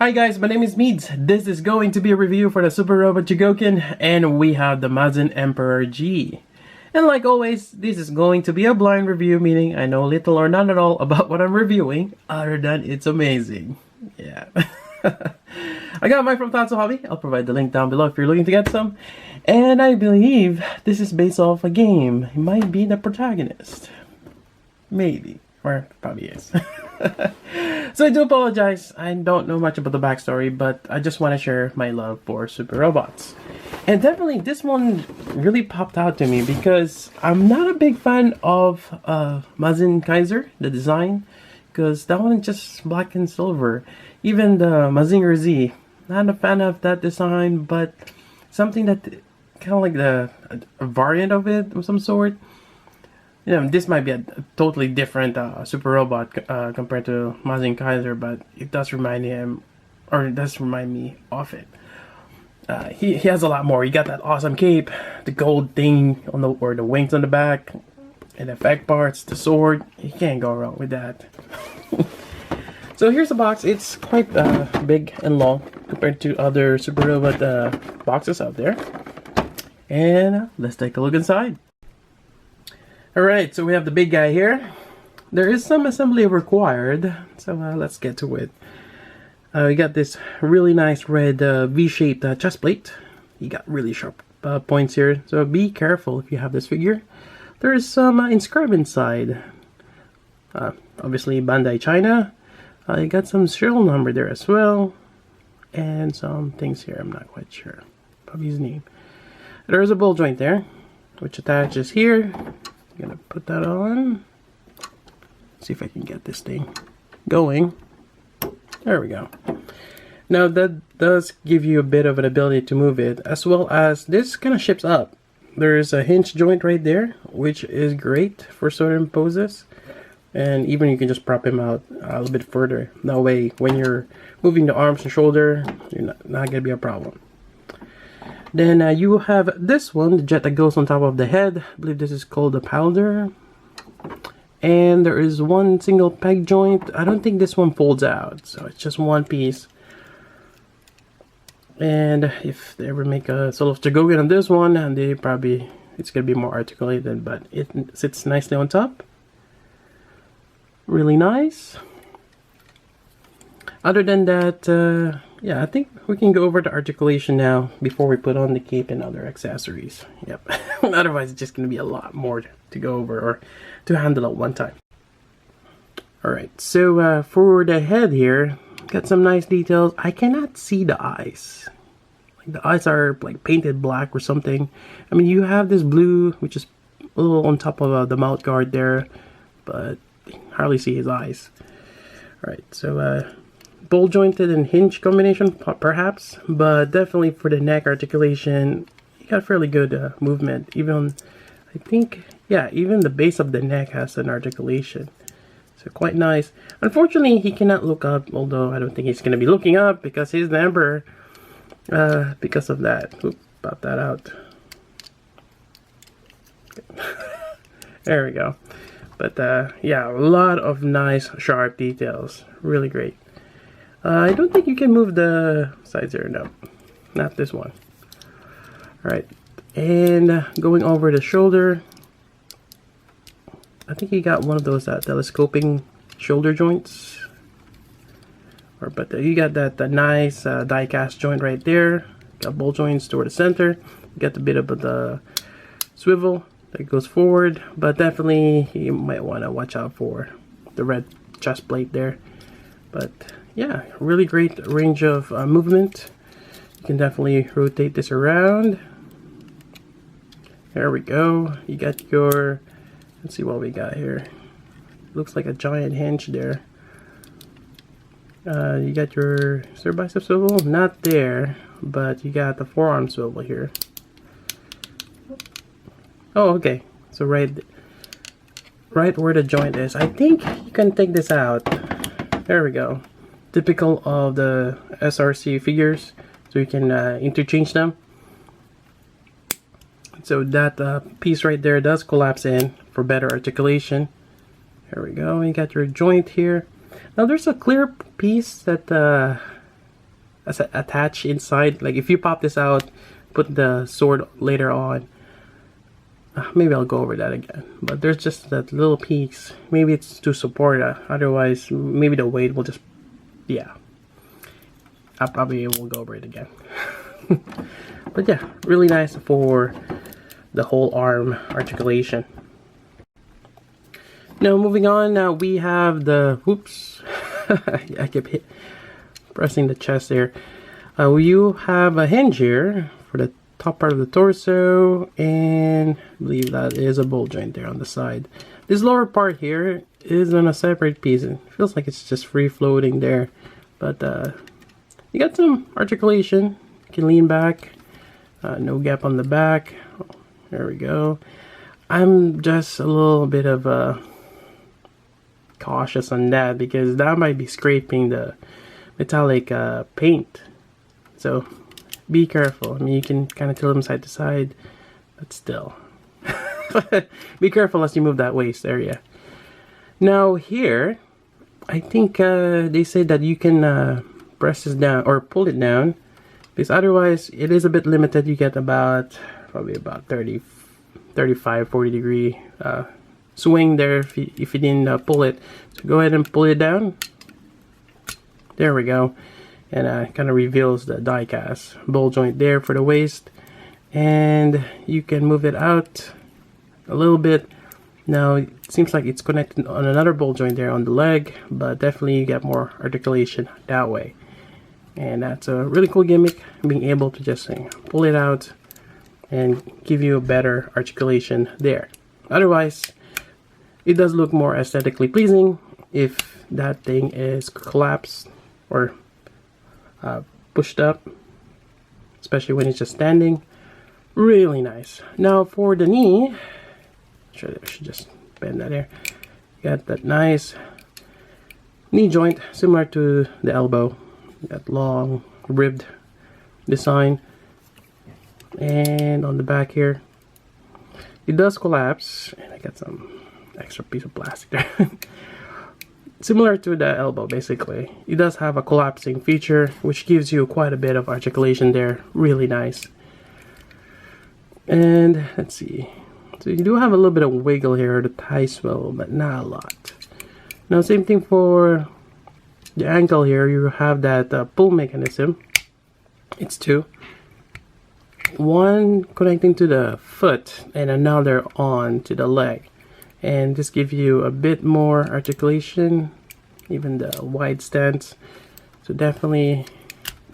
Hi guys, my name is Meads. This is going to be a review for the Super Robot Chogokin, and we have the Mazin Emperor G. And like always, this is going to be a blind review, meaning I know little or none at all about what I'm reviewing, other than it's amazing. Yeah. I got mine from Thoughtful Hobby. I'll provide the link down below if you're looking to get some. And I believe this is based off a game. He might be the protagonist. Maybe. Or probably is. So I do apologize. I don't know much about the backstory, but I just want to share my love for super robots. And definitely this one really popped out to me because I'm not a big fan of Mazin Kaiser, the design, because that one is just black and silver. Even the Mazinger Z, not a fan of that design, but something that kind of like a variant of it of some sort. You know, this might be a totally different super robot compared to Mazin Kaiser, but it does remind him, or it does remind me of it. He has a lot more. He got that awesome cape, the gold thing on the wings on the back, and effect parts, the sword. You can't go wrong with that. So here's the box. It's quite big and long compared to other super robot boxes out there. And let's take a look inside. Alright, so we have the big guy here. There is some assembly required, so let's get to it. We got this really nice red V-shaped chest plate. You got really sharp points here, so be careful if you have this figure. There is some inscribed inside. Obviously Bandai China. You got some serial number there as well. And some things here, I'm not quite sure. Probably his name. There's a ball joint there, which attaches here. I'm gonna put that on. See if I can get this thing going. There we go. Now that does give you a bit of an ability to move it, as well as this kind of ships up. There's a hinge joint right there, which is great for certain poses. And even you can just prop him out a little bit further. That way, when you're moving the arms and shoulder, you're not gonna be a problem. Then you have this one, the jet that goes on top of the head. I believe this is called the powder. And there is one single peg joint. I don't think this one folds out, so it's just one piece. And if they ever make a sort of Chogokin on this one, and it's gonna be more articulated, but it sits nicely on top. Really nice. Other than that, yeah, I think we can go over the articulation now before we put on the cape and other accessories. Yep. Otherwise, it's just going to be a lot more to go over or to handle at one time. Alright, so for the head here, got some nice details. I cannot see the eyes. Like the eyes are like painted black or something. I mean, you have this blue, which is a little on top of the mouth guard there, but you can hardly see his eyes. Alright, so ball jointed and hinge combination perhaps, but definitely for the neck articulation you got fairly good movement. Even I think, yeah, even the base of the neck has an articulation, so quite nice. Unfortunately he cannot look up, although I don't think he's going to be looking up because he's the emperor, because of that. Oop, pop that out. There we go. But yeah, a lot of nice sharp details, really great. I don't think you can move the sides here. No, not this one. Alright, and going over the shoulder, I think you got one of those telescoping shoulder joints. But you got that nice die cast joint right there. Got ball joints toward the center. You got the bit of the swivel that goes forward, but definitely you might want to watch out for the red chest plate there. But yeah, really great range of movement. You can definitely rotate this around. There we go. You got your, let's see what we got here. Looks like a giant hinge there. You got your bicep swivel, not there, but you got the forearm swivel here. Oh, okay. So right where the joint is. I think you can take this out. There we go. Typical of the SRC figures, so you can interchange them. So that piece right there does collapse in for better articulation. There we go. You got your joint here. Now there's a clear piece that attached inside. Like if you pop this out, put the sword later on. Maybe I'll go over that again. But there's just that little piece. Maybe it's to support it. Otherwise, maybe the weight will just, yeah. I probably will go over it again. But yeah, really nice for the whole arm articulation. Now moving on, now we have the, whoops, I kept pressing the chest there. You have a hinge here for the top part of the torso, and I believe that is a ball joint there on the side. This lower part here is on a separate piece. It feels like it's just free floating there, but you got some articulation. You can lean back, no gap on the back. Oh, there we go. I'm just a little bit of cautious on that because that might be scraping the metallic paint, so be careful. I mean, you can kind of tilt them side to side, but still be careful as you move that waist area. Now here I think they say that you can press this down or pull it down, because otherwise it is a bit limited. You get probably about 30, 35, 40 degree swing there if you didn't pull it. So go ahead and pull it down. There we go. And kind of reveals the die cast ball joint there for the waist, and you can move it out a little bit. Now it seems like it's connected on another ball joint there on the leg, but definitely you get more articulation that way, and that's a really cool gimmick, being able to just pull it out and give you a better articulation there. Otherwise, it does look more aesthetically pleasing if that thing is collapsed or pushed up, especially when it's just standing. Really nice. Now for the knee, I should just bend that there. You got that nice knee joint similar to the elbow, that long ribbed design, and on the back here it does collapse, and I got some extra piece of plastic there. Similar to the elbow, basically. It does have a collapsing feature, which gives you quite a bit of articulation there. Really nice. And let's see. So you do have a little bit of wiggle here, the thigh swivel, but not a lot. Now, same thing for the ankle here. You have that pull mechanism. It's two. One connecting to the foot and another on to the leg. And this gives you a bit more articulation, even the wide stance. So definitely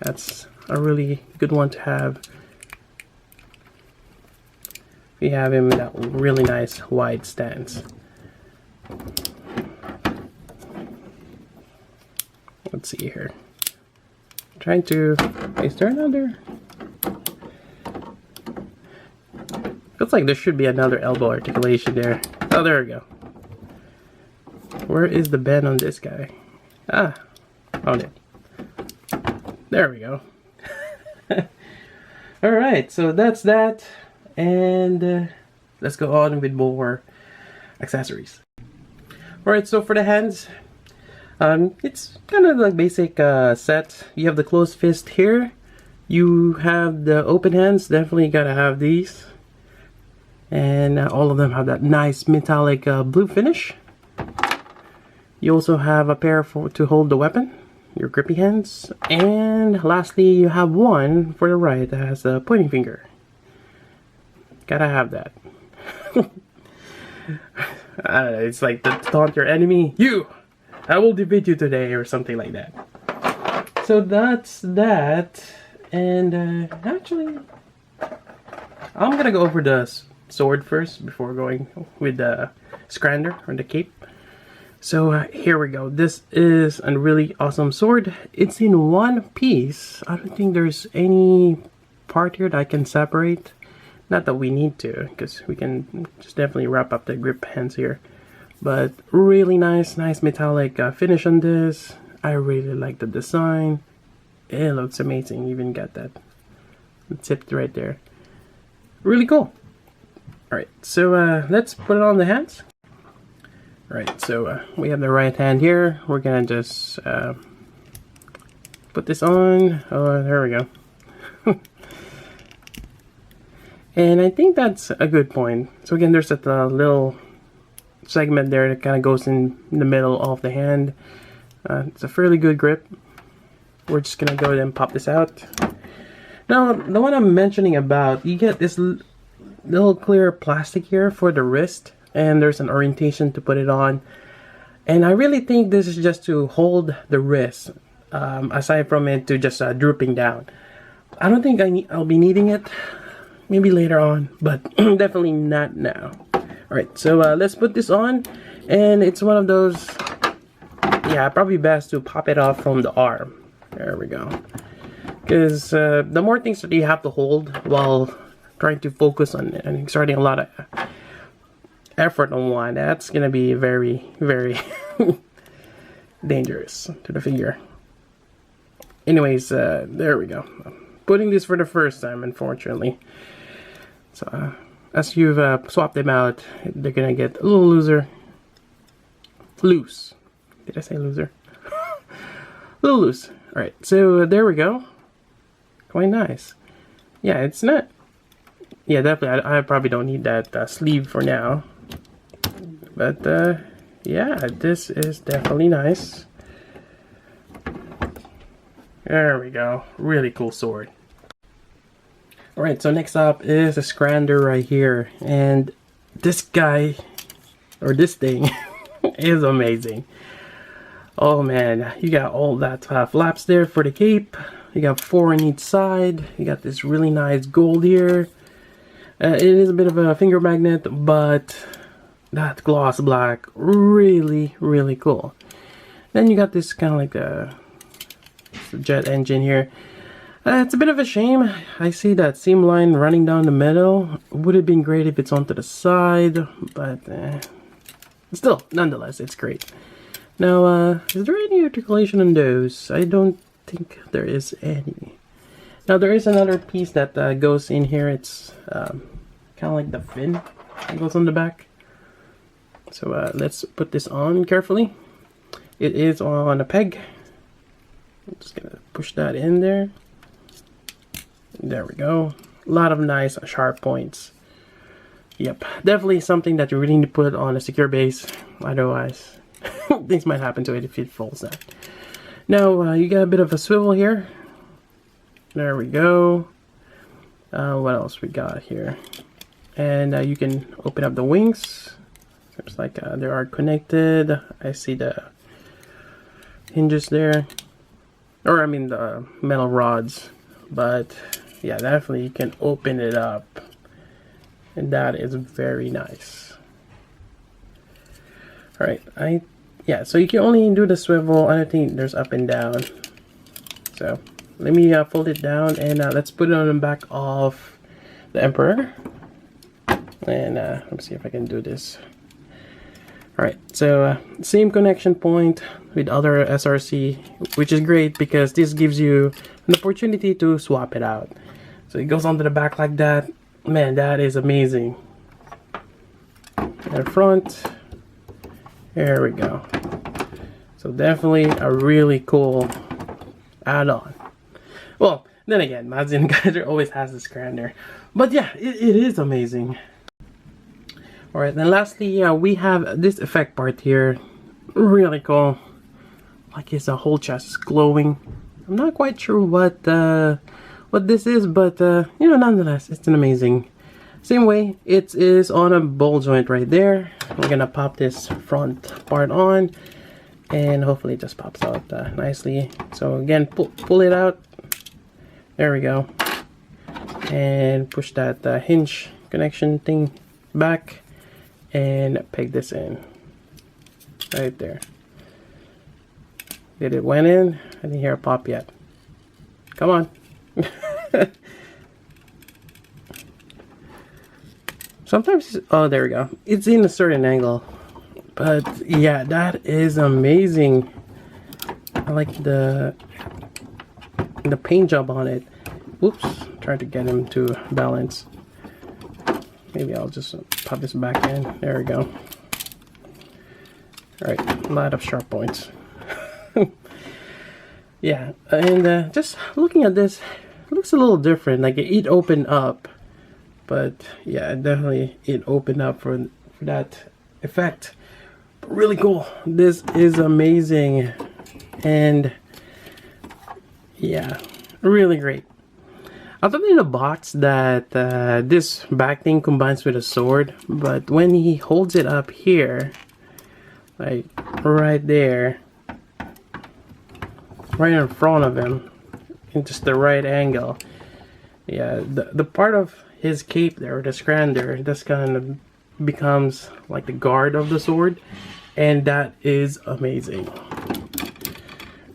that's a really good one to have. We have him in that really nice wide stance. Let's see here. Trying to, is there another? Feels like there should be another elbow articulation there. Oh, there we go. Where is the bend on this guy? Ah, found it. There we go. Alright, so that's that. And let's go on with more accessories. Alright, so for the hands, it's kind of like basic set. You have the closed fist here. You have the open hands. Definitely gotta have these. And all of them have that nice metallic blue finish. You also have a pair to hold the weapon, your grippy hands. And lastly, you have one for the right that has a pointing finger. Gotta have that. I don't know, it's like to taunt your enemy. You! I will defeat you today, or something like that. So that's that. And actually, I'm gonna go over the sword first before going with the Scrander or the cape. So here we go. This is a really awesome sword. It's in one piece. I don't think there's any part here that I can separate. Not that we need to, because we can just definitely wrap up the grip hands here. But really nice metallic finish on this. I really like the design. It looks amazing. You even got that tip right there. Really cool. Alright, so let's put it on the hands. Alright, so we have the right hand here. We're gonna just put this on. Oh, there we go. And I think that's a good point. So again, there's that little segment there that kind of goes in the middle of the hand. It's a fairly good grip. We're just gonna go ahead and pop this out. Now, the one I'm mentioning about, you get this little clear plastic here for the wrist, and there's an orientation to put it on. And I really think this is just to hold the wrist, aside from it to just drooping down. I don't think I'll be needing it. Maybe later on, but definitely not now. Alright, so let's put this on, and it's one of those, yeah, probably best to pop it off from the arm. There we go. Because the more things that you have to hold while trying to focus on it and exerting a lot of effort on one, that's gonna be very, very dangerous to the figure. Anyways, there we go. Putting this for the first time, unfortunately. So as you've swapped them out, they're gonna get a little loose. Did I say loser? A little loose. All right, so there we go. Quite nice. Yeah, it's not. Yeah, definitely. I probably don't need that sleeve for now. But yeah, this is definitely nice. There we go. Really cool sword. Alright, so next up is a Scrander right here. And this guy, or this thing, is amazing. Oh man, you got all that flaps there for the cape. You got 4 on each side. You got this really nice gold here. It is a bit of a finger magnet, but that gloss black, really, really cool. Then you got this kind of like a jet engine here. It's a bit of a shame. I see that seam line running down the middle. Would have been great if it's onto the side, but still, nonetheless, it's great. Now, is there any articulation on those? I don't think there is any. Now, there is another piece that goes in here. It's kind of like the fin that goes on the back. So let's put this on carefully. It is on a peg. I'm just gonna push that in there. There we go. A lot of nice sharp points. Yep, definitely something that you really need to put on a secure base. Otherwise, things might happen to it if it falls down. Now, you got a bit of a swivel here. There we go. What else we got here? And you can open up the wings. Looks like they are connected. I see the hinges there. Or I mean the metal rods. But yeah, definitely you can open it up. And that is very nice. Alright, yeah, so you can only do the swivel. I don't think there's up and down. So let me fold it down, and let's put it on the back of the Emperor. And let's see if I can do this. Alright, so same connection point with other SRC, which is great because this gives you an opportunity to swap it out. So it goes onto the back like that. Man, that is amazing. And front. There we go. So definitely a really cool add-on. Well, then again, Mazin Geyser always has the Scrander. But yeah, it is amazing. Alright, then lastly, we have this effect part here. Really cool. Like his whole chest is glowing. I'm not quite sure what this is, but you know, nonetheless, it's an amazing. Same way, it is on a ball joint right there. We're gonna pop this front part on, and hopefully it just pops out nicely. So again, pull it out. There we go. And push that hinge connection thing back, and peg this in right there. Did it went in? I didn't hear a pop yet. Come on. Sometimes, oh, there we go. It's in a certain angle. But yeah, that is amazing. I like the paint job on it. Whoops, trying to get him to balance. Maybe I'll just pop this back in. There we go. Alright, a lot of sharp points. Yeah, and just looking at this, it looks a little different. Like it opened up, but yeah, definitely it opened up for that effect. But really cool. This is amazing, and yeah, really great. I thought in the box that this back thing combines with a sword, but when he holds it up here, like right there, right in front of him, in just the right angle, yeah, the part of his cape there, the Scrander, that's kind of becomes like the guard of the sword, and that is amazing.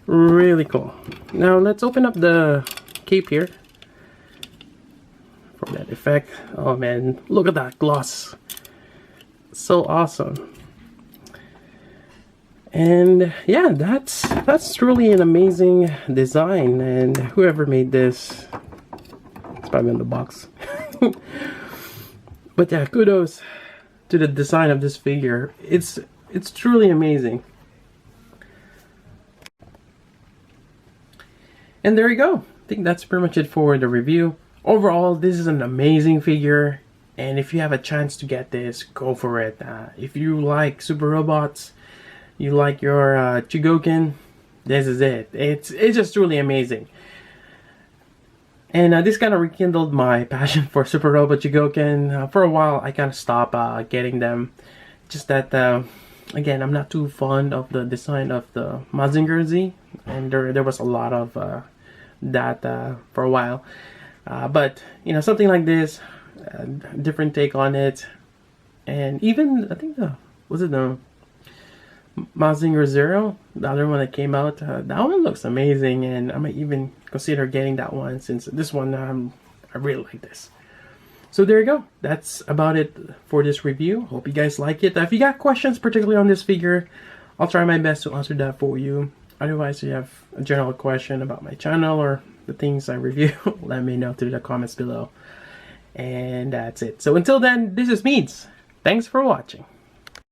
Really cool. Now let's open up the cape here for that effect. Oh man, look at that gloss. So awesome. And yeah, that's truly an amazing design, and whoever made this, it's probably in the box. But yeah, kudos to the design of this figure. It's truly amazing. And there you go. I think that's pretty much it for the review. Overall, this is an amazing figure, and if you have a chance to get this, go for it. If you like super robots, you like your Chogokin, this is it. It's just truly amazing. And this kind of rekindled my passion for Super Robot Chogokin. For a while, I kind of stopped getting them. Just that, again, I'm not too fond of the design of the Mazin Z, and there was a lot of that for a while. But you know, something like this, different take on it, and even I think was it the Mazin Zero, the other one that came out, that one looks amazing, and I might even consider getting that one, since this one I really like this. So there you go. That's about it for this review. Hope you guys like it. If you got questions particularly on this figure, I'll try my best to answer that for you. Otherwise, if you have a general question about my channel or the things I review, let me know through the comments below. And that's it. So until then, this is Meads. Thanks for watching.